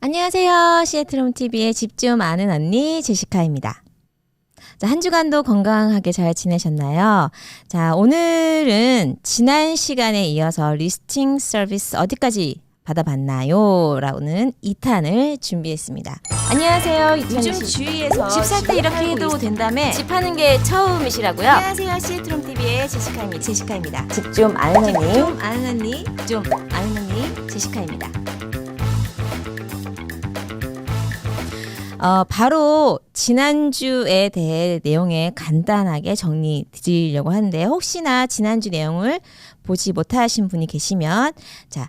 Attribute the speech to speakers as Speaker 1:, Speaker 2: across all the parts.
Speaker 1: 안녕하세요. 시애틀홈TV의 집 좀 아는 언니 제시카입니다. 자, 한 주간도 건강하게 잘 지내셨나요? 자, 오늘은 지난 시간에 이어서 리스팅 서비스 어디까지 받아봤나요? 라는 2탄을 준비했습니다. 안녕하세요. 요즘 주위에서 집 살 때 이렇게 해도 된다며 집 하는 게 처음이시라고요? 안녕하세요. 시애틀홈TV의 제시카입니다. 집 좀 아는 언니, 제시카입니다. 바로 지난주에 대해 내용에 간단하게 정리 드리려고 하는데, 혹시나 지난주 내용을 보지 못하신 분이 계시면 자,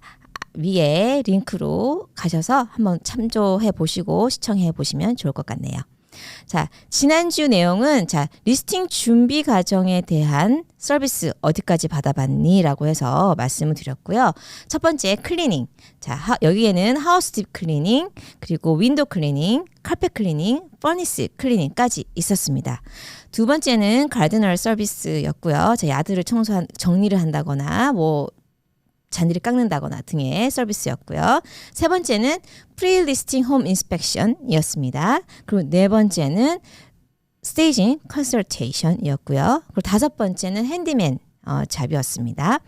Speaker 1: 위에 링크로 가셔서 한번 참조해 보시고 시청해 보시면 좋을 것 같네요. 자, 지난주 내용은 리스팅 준비 과정에 대한 서비스 어디까지 받아봤니? 라고 해서 말씀을 드렸고요. 첫 번째 클리닝. 자, 여기에는 하우스 딥 클리닝, 그리고 윈도우 클리닝, 카펫 클리닝, 퍼니스 클리닝까지 있었습니다. 두 번째는 가드널 서비스였고요. 야드를 정리를 한다거나 잔디를 깎는다거나 등의 서비스였고요. 세 번째는 프리-리스팅 홈 인스펙션이었습니다. 그리고 네 번째는 스테이징 컨설테이션이었고요. 그리고 다섯 번째는 핸디맨 잡이었습니다.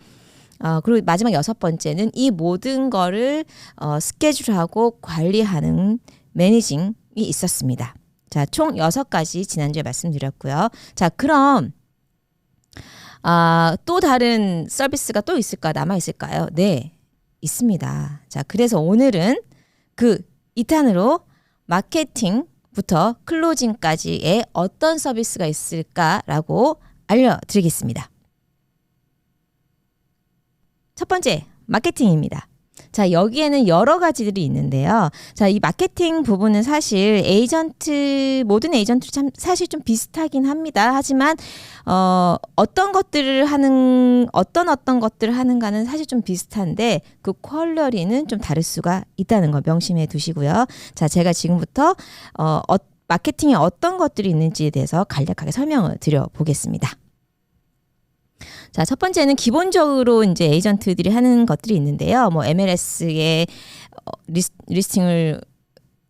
Speaker 1: 그리고 마지막 여섯 번째는 이 모든 거를 스케줄하고 관리하는 매니징이 있었습니다. 자, 총 6가지 지난주에 말씀드렸고요. 자, 그럼 또 다른 서비스가 또 있을까? 남아있을까요? 네, 있습니다. 자, 그래서 오늘은 그 2탄으로 마케팅부터 클로징까지의 어떤 서비스가 있을까라고 알려드리겠습니다. 첫 번째, 마케팅입니다. 자, 여기에는 여러 가지들이 있는데요. 자, 이 마케팅 부분은 사실 모든 에이전트 참 사실 좀 비슷하긴 합니다. 하지만 어떤 것들을 하는가는 사실 좀 비슷한데 그 퀄러리는 좀 다를 수가 있다는 거 명심해 두시고요. 자, 제가 지금부터 마케팅에 어떤 것들이 있는지에 대해서 간략하게 설명을 드려보겠습니다. 자, 첫 번째는 기본적으로 이제 에이전트들이 하는 것들이 있는데요. MLS에 리스팅을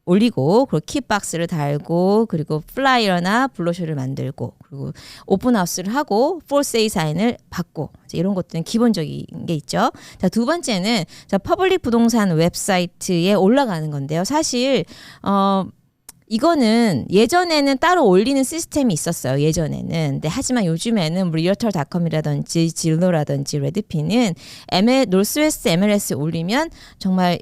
Speaker 1: 올리고, 그리고 키박스를 달고, 그리고 플라이어나 블로셔를 만들고, 그리고 오픈하우스를 하고, 폴세이 사인을 받고, 이런 것들은 기본적인 게 있죠. 자, 두 번째는 퍼블릭 부동산 웹사이트에 올라가는 건데요. 사실 이거는 예전에는 따로 올리는 시스템이 있었어요. 예전에는. 근데 하지만 요즘에는 리얼털닷컴이라든지 질로라든지 레드핀은 노스웨스트 MLS에 올리면 정말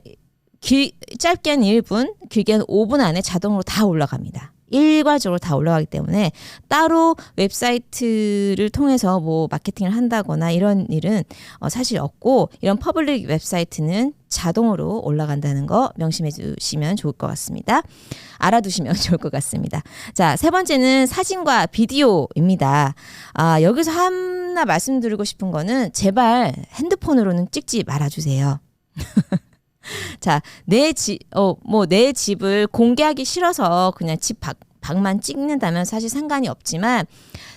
Speaker 1: 짧게는 1분, 길게는 5분 안에 자동으로 다 올라갑니다. 일괄적으로 다 올라가기 때문에 따로 웹사이트를 통해서 마케팅을 한다거나 이런 일은 사실 없고, 이런 퍼블릭 웹사이트는 자동으로 올라간다는 거 명심해 주시면 좋을 것 같습니다. 알아두시면 좋을 것 같습니다. 자, 세 번째는 사진과 비디오입니다. 여기서 하나 말씀드리고 싶은 거는 제발 핸드폰으로는 찍지 말아주세요. 자, 내 집을 공개하기 싫어서 그냥 집 밖만 찍는다면 사실 상관이 없지만,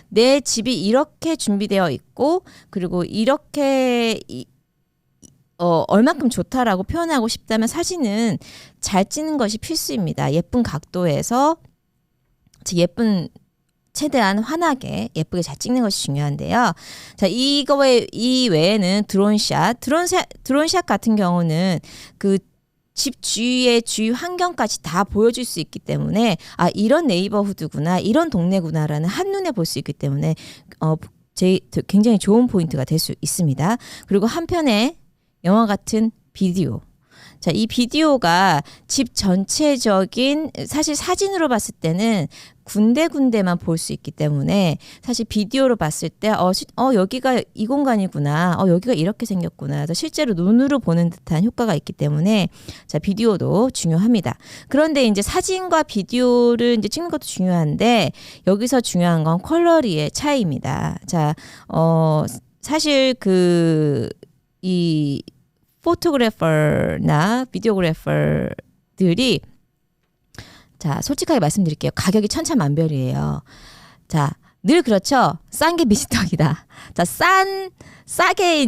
Speaker 1: 내 집이 이렇게 준비되어 있고, 그리고 이렇게 얼만큼 좋다라고 표현하고 싶다면 사진은 잘 찍는 것이 필수입니다. 예쁜 각도에서 최대한 환하게 예쁘게 잘 찍는 것이 중요한데요. 자, 이 외에는 드론샷 같은 경우는 그 집 주위의 주위 환경까지 다 보여줄 수 있기 때문에 이런 네이버후드구나, 이런 동네구나라는 한눈에 볼 수 있기 때문에 굉장히 좋은 포인트가 될 수 있습니다. 그리고 한편에 영화 같은 비디오. 자, 이 비디오가 집 전체적인, 사실 사진으로 봤을 때는 군데군데만 볼 수 있기 때문에 사실 비디오로 봤을 때 여기가 이 공간이구나, 여기가 이렇게 생겼구나, 실제로 눈으로 보는 듯한 효과가 있기 때문에 자, 비디오도 중요합니다. 그런데 이제 사진과 비디오를 이제 찍는 것도 중요한데, 여기서 중요한 건 퀄러리의 차이입니다. 자, 사실 이 포토그래퍼나 비디오그래퍼들이, 자, 솔직하게 말씀드릴게요. 가격이 천차만별이에요. 자, 늘 그렇죠. 싼 게 미스떡이다. 자, 싸게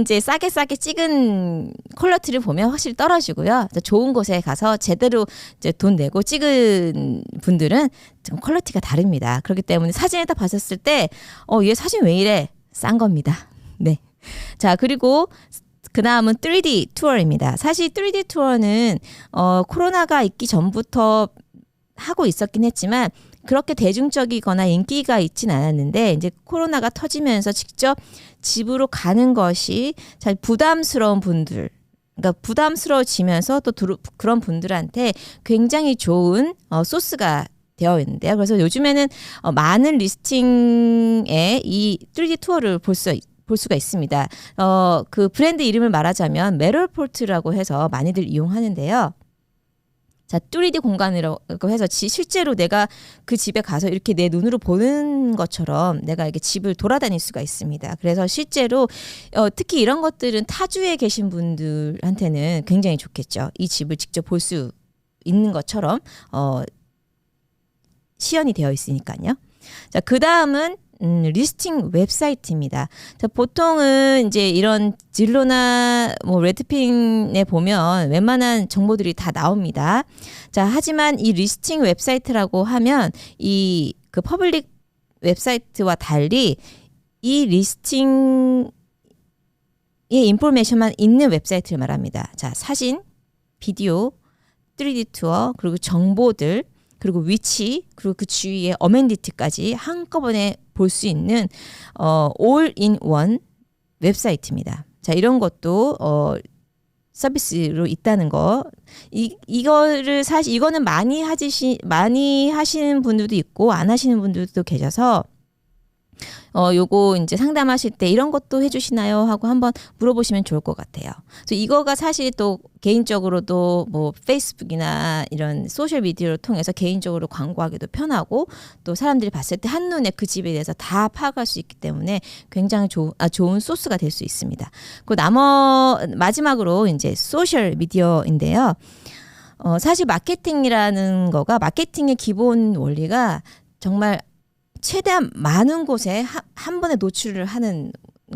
Speaker 1: 찍은 퀄리티를 보면 확실히 떨어지고요. 좋은 곳에 가서 제대로 이제 돈 내고 찍은 분들은 좀 퀄리티가 다릅니다. 그렇기 때문에 사진에다 봤었을 때, 얘 사진 왜 이래? 싼 겁니다. 네. 자, 그리고 그 다음은 3D 투어입니다. 사실 3D 투어는 코로나가 있기 전부터 하고 있었긴 했지만 그렇게 대중적이거나 인기가 있진 않았는데 이제 코로나가 터지면서 직접 집으로 가는 것이 잘 부담스러운 분들, 그러니까 부담스러워지면서 또 그런 분들한테 굉장히 좋은 소스가 되어 있는데요. 그래서 요즘에는 많은 리스팅에 이 3D 투어를 볼 수가 있습니다. 그 브랜드 이름을 말하자면 메럴포트라고 해서 많이들 이용하는데요. 자, 3D 공간이라고 해서 실제로 내가 그 집에 가서 이렇게 내 눈으로 보는 것처럼 내가 이렇게 집을 돌아다닐 수가 있습니다. 그래서 실제로 특히 이런 것들은 타주에 계신 분들한테는 굉장히 좋겠죠. 이 집을 직접 볼 수 있는 것처럼 시연이 되어 있으니까요. 자, 그 다음은 리스팅 웹사이트입니다. 자, 보통은 이제 이런 진로나 뭐 레드핀에 보면 웬만한 정보들이 다 나옵니다. 자, 하지만 이 리스팅 웹사이트라고 하면 이 그 퍼블릭 웹사이트와 달리 이 리스팅의 인포메이션만 있는 웹사이트를 말합니다. 자, 사진, 비디오, 3D 투어, 그리고 정보들, 그리고 위치, 그리고 그 주위에 어메니티까지 한꺼번에 볼 수 있는 all-in-one 웹사이트입니다. 자, 이런 것도 서비스로 있다는 거. 이거를 사실 이거는 많이 하시는 분들도 있고 안 하시는 분들도 계셔서 요거 이제 상담하실 때 이런 것도 해주시나요? 하고 한번 물어보시면 좋을 것 같아요. 그래서 이거가 사실 또 개인적으로도 뭐 페이스북이나 이런 소셜 미디어를 통해서 개인적으로 광고하기도 편하고 또 사람들이 봤을 때 한눈에 그 집에 대해서 다 파악할 수 있기 때문에 굉장히 좋은 소스가 될 수 있습니다. 그 마지막으로 이제 소셜 미디어인데요. 사실 마케팅이라는 거가 마케팅의 기본 원리가 정말 최대한 많은 곳에 한 번에 노출을 하는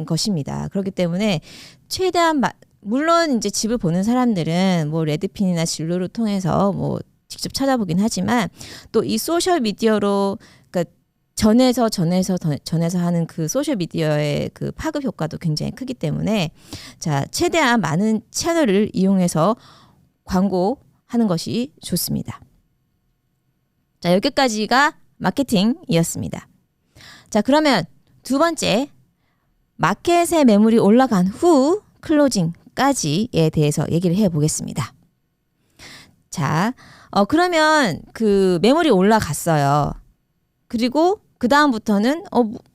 Speaker 1: 것입니다. 그렇기 때문에 최대한 물론 이제 집을 보는 사람들은 뭐 레드핀이나 진로를 통해서 뭐 직접 찾아보긴 하지만 또 이 소셜 미디어로 그러니까 전에서 하는 그 소셜 미디어의 그 파급 효과도 굉장히 크기 때문에 자, 최대한 많은 채널을 이용해서 광고하는 것이 좋습니다. 자, 여기까지가 마케팅이었습니다. 자, 그러면 두 번째, 마켓의 매물이 올라간 후 클로징까지에 대해서 얘기를 해보겠습니다. 자, 그러면 그 매물이 올라갔어요. 그리고 그 다음부터는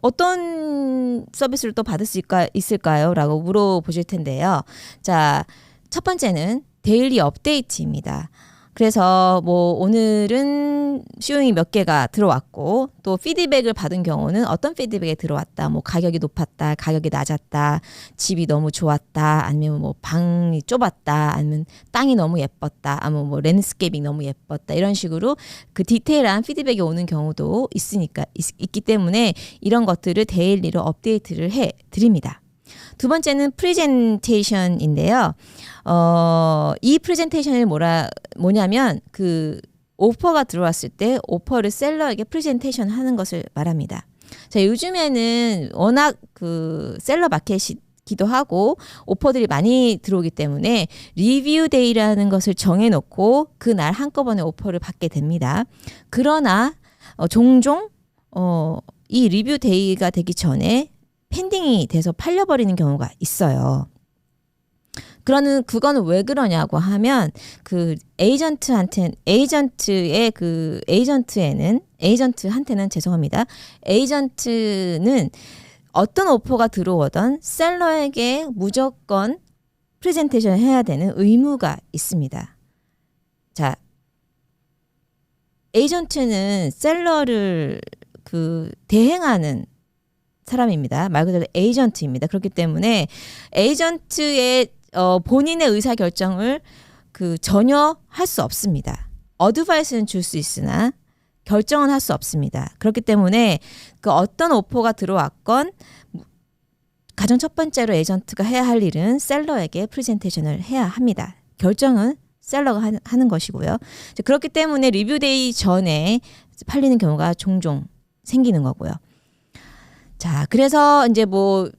Speaker 1: 어떤 서비스를 또 받을 수 있을까요? 라고 물어보실 텐데요. 자, 첫 번째는 데일리 업데이트입니다. 그래서 뭐 오늘은 쇼잉이 몇 개가 들어왔고 또 피드백을 받은 경우는 어떤 피드백이 들어왔다. 뭐 가격이 높았다. 가격이 낮았다. 집이 너무 좋았다. 아니면 뭐 방이 좁았다. 아니면 땅이 너무 예뻤다. 아니면 뭐 랜드스케이핑 너무 예뻤다. 이런 식으로 그 디테일한 피드백이 오는 경우도 있기 때문에 이런 것들을 데일리로 업데이트를 해 드립니다. 두 번째는 프레젠테이션인데요. 이 프레젠테이션이 뭐냐면 그 오퍼가 들어왔을 때 오퍼를 셀러에게 프레젠테이션 하는 것을 말합니다. 자, 요즘에는 워낙 그 셀러 마켓이기도 하고 오퍼들이 많이 들어오기 때문에 리뷰 데이라는 것을 정해놓고 그날 한꺼번에 오퍼를 받게 됩니다. 그러나 종종 이 리뷰 데이가 되기 전에 펜딩이 돼서 팔려버리는 경우가 있어요. 그거는 왜 그러냐고 하면 그 에이전트한테는 어떤 오퍼가 들어오던 셀러에게 무조건 프레젠테이션을 해야 되는 의무가 있습니다. 자, 에이전트는 셀러를 대행하는 사람입니다. 말 그대로 에이전트입니다. 그렇기 때문에 에이전트의 본인의 의사 결정을 전혀 할 수 없습니다. 어드바이스는 줄 수 있으나 결정은 할 수 없습니다. 그렇기 때문에 그 어떤 오퍼가 들어왔건 가장 첫 번째로 에이전트가 해야 할 일은 셀러에게 프레젠테이션을 해야 합니다. 결정은 셀러가 하는 것이고요. 그렇기 때문에 리뷰데이 전에 팔리는 경우가 종종 생기는 거고요. 자, 그래서 이제 뭐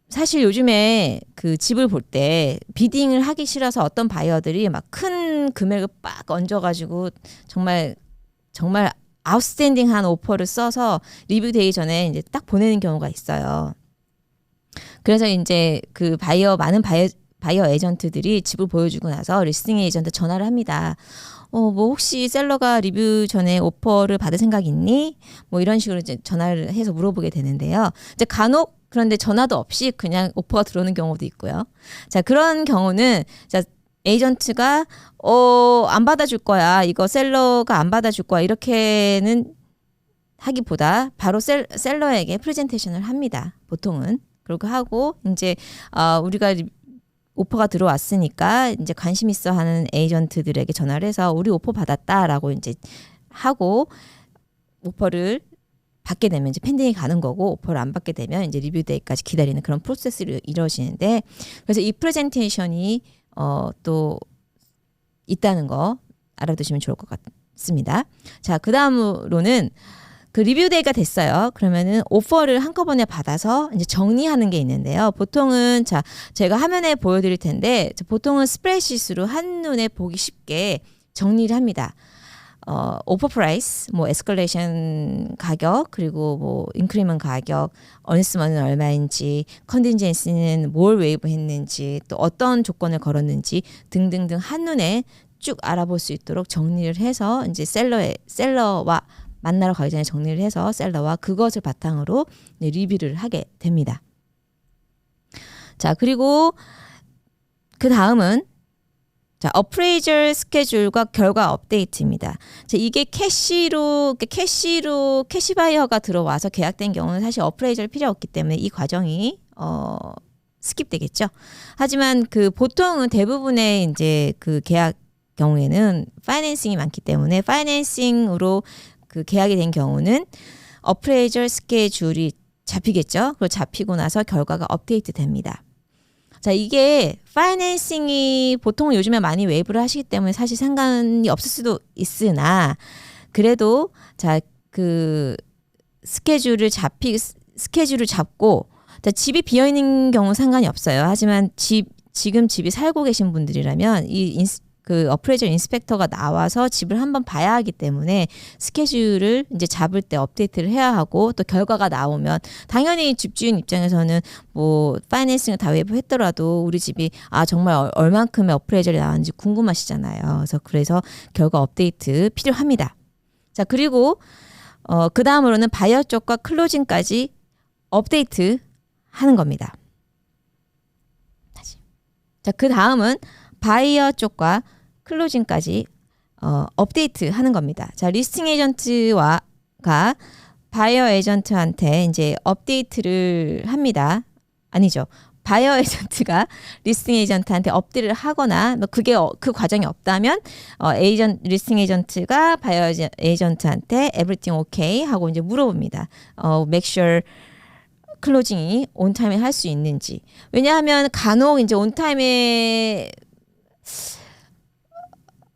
Speaker 1: 사실 요즘에 그 집을 볼 때 비딩을 하기 싫어서 어떤 바이어들이 막 큰 금액을 빡 얹어가지고 정말 아웃스탠딩한 오퍼를 써서 리뷰데이 전에 이제 딱 보내는 경우가 있어요. 그래서 이제 그 많은 바이어 에이전트들이 집을 보여주고 나서 리스팅 에이전트 전화를 합니다. 뭐 혹시 셀러가 리뷰 전에 오퍼를 받을 생각 있니? 뭐 이런 식으로 이제 전화를 해서 물어보게 되는데요. 이제 간혹 그런데 전화도 없이 그냥 오퍼가 들어오는 경우도 있고요. 자, 그런 경우는 자, 에이전트가 안 받아줄 거야. 이거 셀러가 안 받아줄 거야. 이렇게는 하기보다 바로 셀러에게 프레젠테이션을 합니다. 보통은. 그렇게 하고 이제 우리가 오퍼가 들어왔으니까 이제 관심 있어 하는 에이전트들에게 전화를 해서 우리 오퍼 받았다라고 이제 하고 오퍼를 받게 되면 이제 펜딩이 가는 거고 오퍼를 안 받게 되면 이제 리뷰데이까지 기다리는 그런 프로세스로 이루어지는데 그래서 이 프레젠테이션이 또 있다는 거 알아두시면 좋을 것 같습니다. 자, 그 다음으로는 그 리뷰데이가 됐어요. 그러면은 오퍼를 한꺼번에 받아서 이제 정리하는 게 있는데요. 보통은 자, 제가 화면에 보여드릴 텐데 보통은 스프레드시트로 한눈에 보기 쉽게 정리를 합니다. 오퍼 프라이스, 뭐 에스컬레이션 가격, 그리고 뭐 인크리먼트 가격, 어니스먼은 얼마인지, 컨틴전시는 뭘 웨이브했는지, 또 어떤 조건을 걸었는지 등등등 한눈에 쭉 알아볼 수 있도록 정리를 해서 이제 셀러와 만나러 가기 전에 정리를 해서 셀러와 그것을 바탕으로 리뷰를 하게 됩니다. 자, 그리고 그 다음은 자, 어프레이저 스케줄과 결과 업데이트입니다. 자, 이게 캐시바이어가 들어와서 계약된 경우는 사실 어프레이저를 필요 없기 때문에 이 과정이 스킵되겠죠. 하지만 그 보통은 대부분의 이제 그 계약 경우에는 파이낸싱이 많기 때문에 파이낸싱으로 그 계약이 된 경우는 어프레이저 스케줄이 잡히겠죠. 그리고 잡히고 나서 결과가 업데이트 됩니다. 자, 이게 파이낸싱이 보통 요즘에 많이 웨이브를 하시기 때문에 사실 상관이 없을 수도 있으나 그래도 자, 그 스케줄을 잡고 자, 집이 비어 있는 경우 상관이 없어요. 하지만 지금 집이 살고 계신 분들이라면 그 어프레이저 인스펙터가 나와서 집을 한번 봐야 하기 때문에 스케줄을 이제 잡을 때 업데이트를 해야 하고 또 결과가 나오면 당연히 집주인 입장에서는 뭐 파이낸싱을 다 웨이브했더라도 우리 집이 정말 얼만큼의 어프레이저를 나왔는지 궁금하시잖아요. 그래서 결과 업데이트 필요합니다. 자, 그리고 그 다음으로는 바이어 쪽과 클로징까지 업데이트 하는 겁니다. 다시. 자, 그 다음은 바이어 쪽과 클로징까지 업데이트 하는 겁니다. 자, 리스팅 에이전트가 바이어 에이전트한테 이제 업데이트를 합니다. 아니죠. 바이어 에이전트가 리스팅 에이전트한테 업데이트를 하거나 뭐 그게 그 과정이 없다면 리스팅 에이전트가 바이어 에이전트한테 everything okay 하고 이제 물어봅니다. make sure 클로징이 온타임에 할 수 있는지. 왜냐하면 간혹 이제 온타임에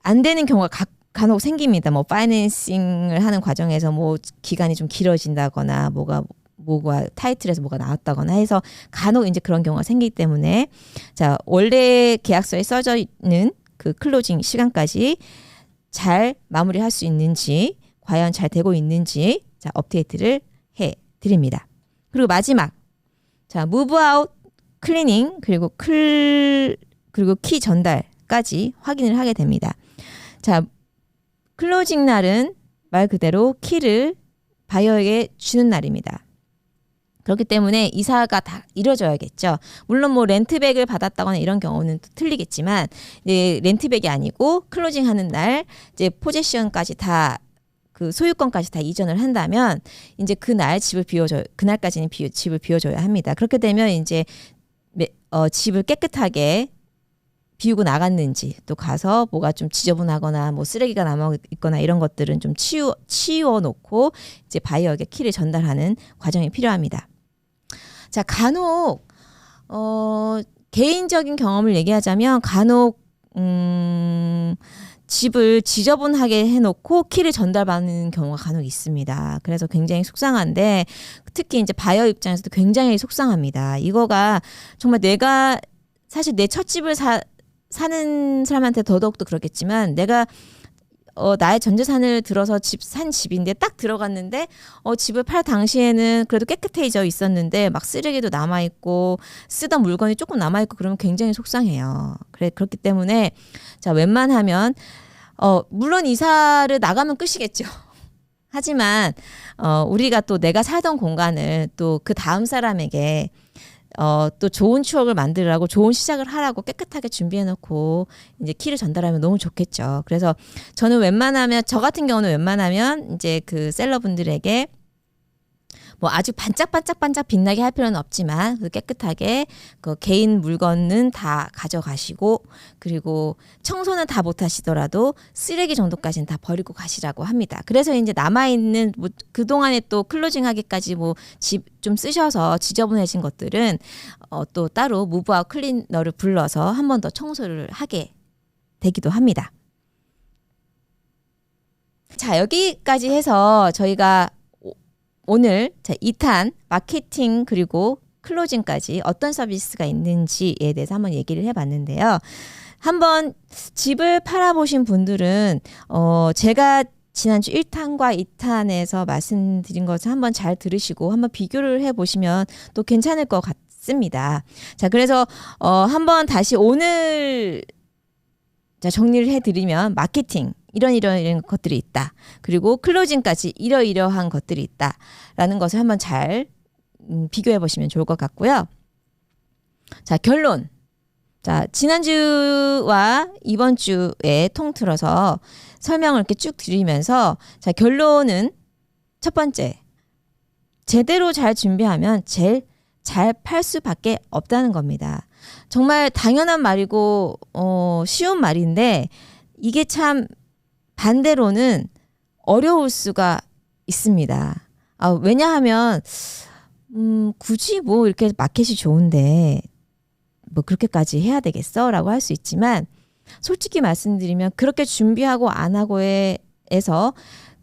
Speaker 1: 안 되는 경우가 간혹 생깁니다. 뭐 파이낸싱을 하는 과정에서 뭐 기간이 좀 길어진다거나 뭐가 타이틀에서 뭐가 나왔다거나 해서 간혹 이제 그런 경우가 생기기 때문에 자, 원래 계약서에 써져 있는 그 클로징 시간까지 잘 마무리할 수 있는지 과연 잘 되고 있는지 자, 업데이트를 해 드립니다. 그리고 마지막 자, move out, 클리닝 그리고 키 전달까지 확인을 하게 됩니다. 자, 클로징 날은 말 그대로 키를 바이어에게 주는 날입니다. 그렇기 때문에 이사가 다 이루어져야겠죠. 물론 뭐 렌트백을 받았다거나 이런 경우는 또 틀리겠지만 이제 렌트백이 아니고 클로징하는 날 이제 포제션까지 다 그 소유권까지 다 이전을 한다면 이제 그날 그날까지는 집을 비워줘야 합니다. 그렇게 되면 이제 집을 깨끗하게 비우고 나갔는지, 또 가서 뭐가 좀 지저분하거나 뭐 쓰레기가 남아 있거나 이런 것들은 좀 치워 놓고 이제 바이어에게 키를 전달하는 과정이 필요합니다. 자, 간혹 개인적인 경험을 얘기하자면 간혹 집을 지저분하게 해놓고 키를 전달받는 경우가 간혹 있습니다. 그래서 굉장히 속상한데, 특히 이제 바이어 입장에서도 굉장히 속상합니다. 이거가 정말 내가 사실 내 첫 집을 사는 사람한테 더더욱도 그렇겠지만, 내가 나의 전 재산을 들어서 산 집인데 딱 들어갔는데 집을 팔 당시에는 그래도 깨끗해져 있었는데 막 쓰레기도 남아 있고 쓰던 물건이 조금 남아 있고 그러면 굉장히 속상해요. 그렇기 때문에 자, 웬만하면 물론 이사를 나가면 끝이겠죠. 하지만 우리가 또 내가 살던 공간을 또 그 다음 사람에게 또 좋은 추억을 만들라고, 좋은 시작을 하라고 깨끗하게 준비해놓고 이제 키를 전달하면 너무 좋겠죠. 그래서 저는 웬만하면, 저 같은 경우는 웬만하면 이제 그 셀러분들에게 뭐 아주 반짝반짝 빛나게 할 필요는 없지만 깨끗하게 그 개인 물건은 다 가져가시고, 그리고 청소는 다 못하시더라도 쓰레기 정도까지는 다 버리고 가시라고 합니다. 그래서 이제 남아있는 뭐 그동안에 또 클로징하기까지 뭐 집 좀 쓰셔서 지저분해진 것들은 또 따로 무브아웃 클리너를 불러서 한 번 더 청소를 하게 되기도 합니다. 자, 여기까지 해서 저희가 오늘 2탄 마케팅 그리고 클로징까지 어떤 서비스가 있는지에 대해서 한번 얘기를 해봤는데요. 한번 집을 팔아보신 분들은 제가 지난주 1탄과 2탄에서 말씀드린 것을 한번 잘 들으시고 한번 비교를 해보시면 또 괜찮을 것 같습니다. 자, 그래서 한번 다시 오늘 정리를 해드리면, 마케팅 이런 것들이 있다. 그리고 클로징까지 이러이러한 것들이 있다라는 것을 한번 잘 비교해 보시면 좋을 것 같고요. 자, 결론. 자, 지난주와 이번 주에 통틀어서 설명을 이렇게 쭉 드리면서, 자, 결론은 첫 번째, 제대로 잘 준비하면 제일 잘 팔 수밖에 없다는 겁니다. 정말 당연한 말이고 쉬운 말인데 이게 참 반대로는 어려울 수가 있습니다. 왜냐하면 굳이 뭐 이렇게 마켓이 좋은데 뭐 그렇게까지 해야 되겠어? 라고 할 수 있지만, 솔직히 말씀드리면 그렇게 준비하고 안 하고에서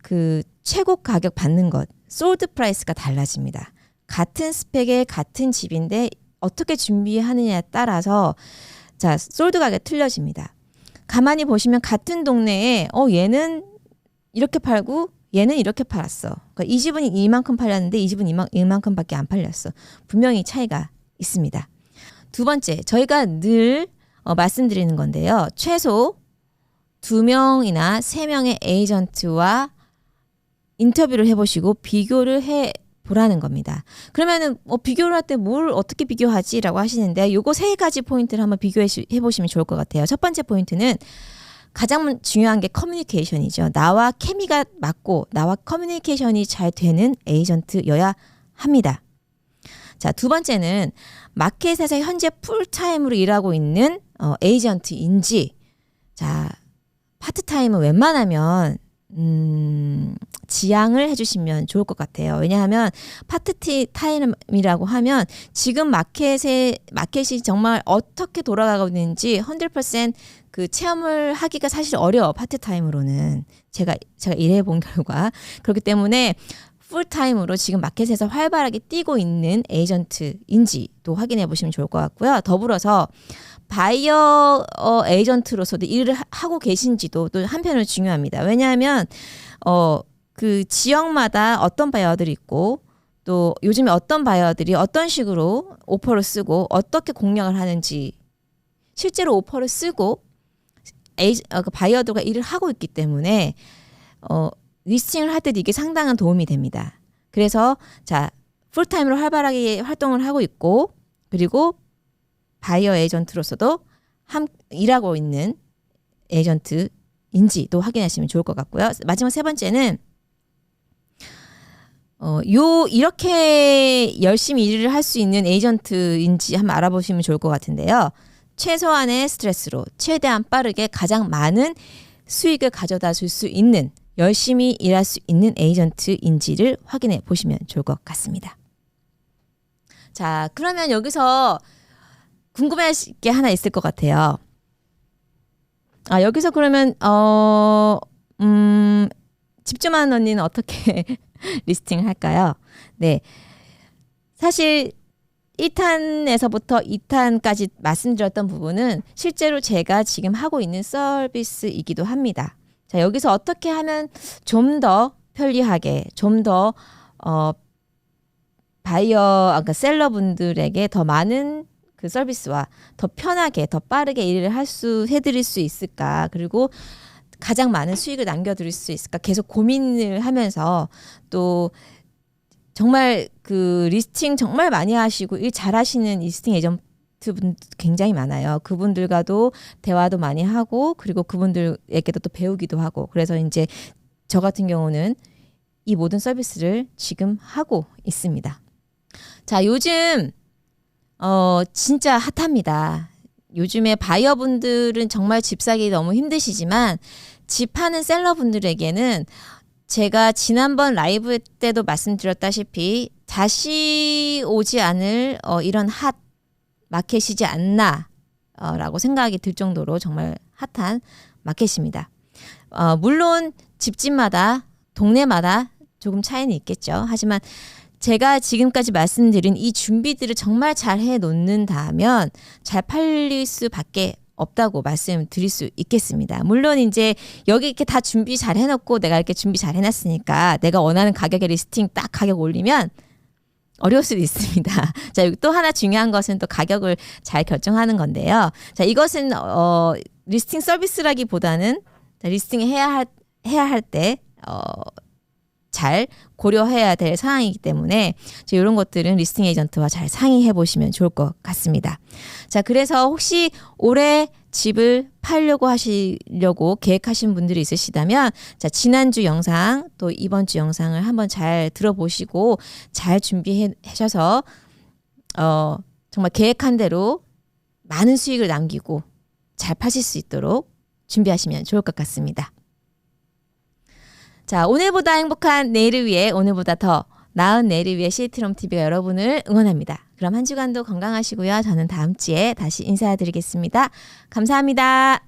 Speaker 1: 그 최고 가격 받는 것, 솔드 프라이스가 달라집니다. 같은 스펙의 같은 집인데 어떻게 준비하느냐에 따라서 자, 솔드 가격 틀려집니다. 가만히 보시면 같은 동네에 얘는 이렇게 팔고 얘는 이렇게 팔았어. 그러니까 이 집은 이만큼 팔렸는데 이 집은 이만큼밖에 안 팔렸어. 분명히 차이가 있습니다. 두 번째, 저희가 늘 말씀드리는 건데요. 최소 2명이나 3명의 에이전트와 인터뷰를 해보시고 비교를 해보라는 겁니다. 그러면은 비교를 할 때 뭘 어떻게 비교하지라고 하시는데, 요거 3가지 포인트를 한번 비교해 보시면 좋을 것 같아요. 첫 번째 포인트는 가장 중요한 게 커뮤니케이션이죠. 나와 케미가 맞고 나와 커뮤니케이션이 잘 되는 에이전트여야 합니다. 자, 두 번째는 마켓에서 현재 풀타임으로 일하고 있는 에이전트인지, 자, 파트타임은 웬만하면 지양을 해주시면 좋을 것 같아요. 왜냐하면 파트타임이라고 하면 지금 마켓이 정말 어떻게 돌아가고 있는지 100% 그 체험을 하기가 사실 어려워. 파트타임으로는 제가 일해 본 결과. 그렇기 때문에 풀타임으로 지금 마켓에서 활발하게 뛰고 있는 에이전트인지도 확인해 보시면 좋을 것 같고요. 더불어서 바이어 에이전트로서도 일을 하고 계신지도 또 한편으로 중요합니다. 왜냐하면 그 지역마다 어떤 바이어들이 있고, 또 요즘에 어떤 바이어들이 어떤 식으로 오퍼를 쓰고 어떻게 공략을 하는지, 실제로 오퍼를 쓰고 그 바이어들과 일을 하고 있기 때문에 리스팅을 할 때도 이게 상당한 도움이 됩니다. 그래서 자, 풀타임으로 활발하게 활동을 하고 있고, 그리고 바이어 에이전트로서도 일하고 있는 에이전트인지도 확인하시면 좋을 것 같고요. 마지막 세 번째는 이렇게 열심히 일을 할 수 있는 에이전트인지 한번 알아보시면 좋을 것 같은데요. 최소한의 스트레스로 최대한 빠르게 가장 많은 수익을 가져다 줄 수 있는 열심히 일할 수 있는 에이전트인지를 확인해 보시면 좋을 것 같습니다. 자, 그러면 여기서 궁금해하실 게 하나 있을 것 같아요. 여기서 그러면 집주만 언니는 어떻게 리스팅을 할까요? 네, 사실 1탄에서부터 2탄까지 말씀드렸던 부분은 실제로 제가 지금 하고 있는 서비스이기도 합니다. 자, 여기서 어떻게 하면 좀 더 편리하게, 좀 더 그러니까 셀러분들에게 더 많은 그 서비스와 더 편하게, 더 빠르게 일을 해드릴 수 있을까? 그리고 가장 많은 수익을 남겨드릴 수 있을까? 계속 고민을 하면서 또 정말 그 리스팅 정말 많이 하시고 일 잘하시는 리스팅 에이전트분 굉장히 많아요. 그분들과도 대화도 많이 하고 그리고 그분들에게도 또 배우기도 하고 그래서 이제 저 같은 경우는 이 모든 서비스를 지금 하고 있습니다. 자, 요즘 진짜 핫합니다. 요즘에 바이어분들은 정말 집 사기 너무 힘드시지만 집 파는 셀러분들에게는 제가 지난번 라이브 때도 말씀드렸다시피 다시 오지 않을 이런 핫 마켓이지 않나 라고 생각이 들 정도로 정말 핫한 마켓입니다. 물론 집집마다 동네마다 조금 차이는 있겠죠. 하지만 제가 지금까지 말씀드린 이 준비들을 정말 잘 해놓는다면 잘 팔릴 수밖에 없다고 말씀드릴 수 있겠습니다. 물론 이제 여기 이렇게 다 준비 잘 해놓고 내가 이렇게 준비 잘 해놨으니까 내가 원하는 가격에 리스팅 딱 가격 올리면 어려울 수도 있습니다. 자, 여기 또 하나 중요한 것은 또 가격을 잘 결정하는 건데요. 자, 이것은 리스팅 서비스라기보다는 리스팅 해야 할 때 잘 고려해야 될 사항이기 때문에 이런 것들은 리스팅 에이전트와 잘 상의해 보시면 좋을 것 같습니다. 자, 그래서 혹시 올해 집을 팔려고 하시려고 계획하신 분들이 있으시다면 자, 지난주 영상 또 이번 주 영상을 한번 잘 들어보시고 잘 준비해 하셔서 정말 계획한 대로 많은 수익을 남기고 잘 파실 수 있도록 준비하시면 좋을 것 같습니다. 자, 오늘보다 행복한 내일을 위해 오늘보다 더 나은 내일을 위해 시티롬TV가 여러분을 응원합니다. 그럼 한 주간도 건강하시고요. 저는 다음 주에 다시 인사드리겠습니다. 감사합니다.